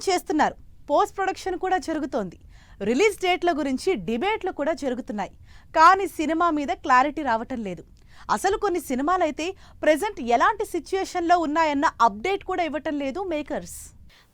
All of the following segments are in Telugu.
చేస్తున్నారు, పోస్ట్ ప్రొడక్షన్ కూడా జరుగుతోంది. రిలీజ్ డేట్ల గురించి డిబేట్లు కూడా జరుగుతున్నాయి. కానీ సినిమా మీద క్లారిటీ రావటం లేదు. అసలు కొన్ని సినిమాలైతే ప్రెజెంట్ ఎలాంటి సిచ్యుయేషన్లో ఉన్నాయన్న అప్డేట్ కూడా ఇవ్వటం లేదు మేకర్స్.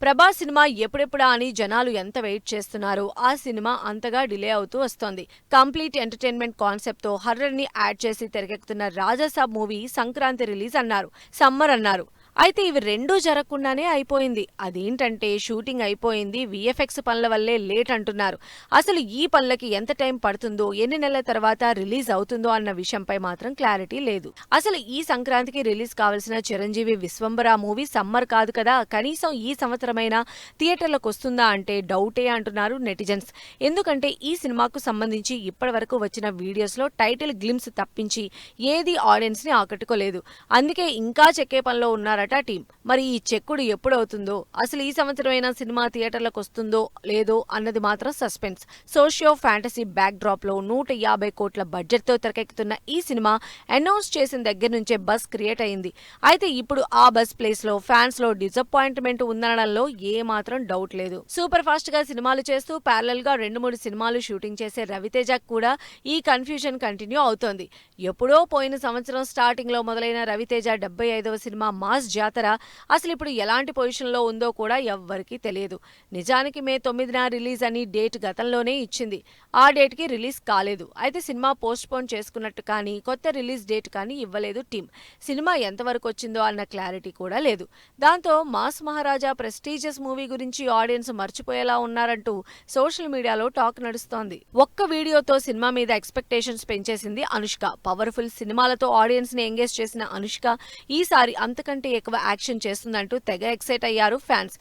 ప్రభాస్ సినిమా ఎప్పుడెప్పుడా అని జనాలు ఎంత వెయిట్ చేస్తున్నారో ఆ సినిమా అంతగా డిలే అవుతూ వస్తోంది. కంప్లీట్ ఎంటర్టైన్మెంట్ కాన్సెప్ట్ తో హర్రర్ ని యాడ్ చేసి తెరకెక్కుతున్న రాజాసాబ్ మూవీ సంక్రాంతి రిలీజ్ అన్నారు, సమ్మర్ అన్నారు. అయితే ఇవి రెండూ జరగకుండానే అయిపోయింది. అదేంటంటే షూటింగ్ అయిపోయింది, విఎఫ్ఎక్స్ పనుల వల్లే లేట్ అంటున్నారు. అసలు ఈ పనులకి ఎంత టైం పడుతుందో, ఎన్ని నెలల తర్వాత రిలీజ్ అవుతుందో అన్న విషయంపై మాత్రం క్లారిటీ లేదు. అసలు ఈ సంక్రాంతికి రిలీజ్ కావాల్సిన చిరంజీవి విశ్వంబర మూవీ సమ్మర్ కాదు కదా, కనీసం ఈ సంవత్సరమైనా థియేటర్లకు వస్తుందా అంటే డౌటే అంటున్నారు నెటిజన్స్. ఎందుకంటే ఈ సినిమాకు సంబంధించి ఇప్పటి వరకు వచ్చిన వీడియోస్ లో టైటిల్ గ్లిమ్స్ తప్పించి ఏది ఆడియన్స్ ని ఆకట్టుకోలేదు. అందుకే ఇంకా చెక్కే పనిలో ఉన్నారు టీం. మరి ఈ చెక్కుడు ఎప్పుడవుతుందో, అసలు ఈ సంవత్సరమైనా సినిమా థియేటర్లకు వస్తుందో లేదో అన్నది మాత్రం suspense. Socio fantasy back drop లో 150 కోట్ల బడ్జెట్ తో తెరకెక్కుతున్న ఈ సినిమా అనౌన్స్ చేసిన దగ్గర నుంచే బస్ క్రియేట్ అయింది. అయితే ఇప్పుడు ఆ బస్ ప్లేస్ లో ఫ్యాన్స్ లో డిసప్పాయింట్మెంట్ ఉందనడంలో ఏ మాత్రం డౌట్ లేదు. సూపర్ ఫాస్ట్ గా సినిమాలు చేస్తూ ప్యారలల్ గా 2-3 సినిమాలు షూటింగ్ చేసే రవితేజ కూడా ఈ కన్ఫ్యూజన్ కంటిన్యూ అవుతోంది. ఎప్పుడో పోయిన సంవత్సరం స్టార్టింగ్ లో మొదలైన రవితేజ 75వ సినిమా మాస్ జాతర అసలు ఇప్పుడు ఎలాంటి పొజిషన్లో ఉందో కూడా ఎవ్వరికీ తెలియదు. నిజానికి మే 9న రిలీజ్ అని డేట్ గతంలోనే ఇచ్చింది. ఆ డేట్ కి రిలీజ్ కాలేదు. అయితే సినిమా పోస్ట్ పోన్ చేసుకున్నట్టు కానీ కొత్త రిలీజ్ డేట్ కానీ ఇవ్వలేదు టీం. సినిమా ఎంతవరకు వచ్చిందో అన్న క్లారిటీ కూడా లేదు. దాంతో మాస్ మహారాజా ప్రెస్టీజియస్ మూవీ గురించి ఆడియన్స్ మర్చిపోయేలా ఉన్నారంటూ సోషల్ మీడియాలో టాక్ నడుస్తోంది. ఒక్క వీడియోతో సినిమా మీద ఎక్స్పెక్టేషన్స్ పెంచేసింది అనుష్క. పవర్ఫుల్ సినిమాలతో ఆడియన్స్ ని ఎంగేజ్ చేసిన అనుష్క ఈసారి అంతకంటే ఎక్కువ యాక్షన్ చేస్తుందంటూ తెగ ఎక్సైట్ అయ్యారు ఫ్యాన్స్.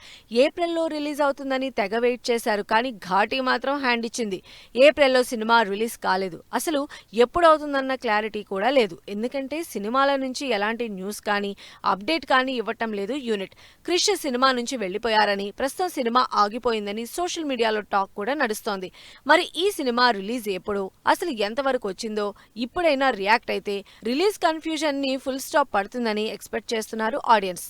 ఏప్రిల్లో రిలీజ్ అవుతుందని తెగ వెయిట్ చేశారు. కానీ ఘాటీ మాత్రం హ్యాండ్ ఇచ్చింది. ఏప్రిల్లో సినిమా రిలీజ్ కాలేదు. అసలు ఎప్పుడు అవుతుందన్న క్లారిటీ కూడా లేదు. ఎందుకంటే సినిమాల నుంచి ఎలాంటి న్యూస్ కానీ అప్డేట్ కానీ ఇవ్వటం లేదు యూనిట్. క్రిష్ సినిమా నుంచి వెళ్లిపోయారని, ప్రస్తుతం సినిమా ఆగిపోయిందని సోషల్ మీడియాలో టాక్ కూడా నడుస్తోంది. మరి ఈ సినిమా రిలీజ్ ఎప్పుడు, అసలు ఎంతవరకు వచ్చిందో ఇప్పుడైనా రియాక్ట్ అయితే రిలీజ్ కన్ఫ్యూజన్ ని ఫుల్ స్టాప్ పడుతుందని ఎక్స్పెక్ట్ చేస్తున్నారు ఆడియన్స్.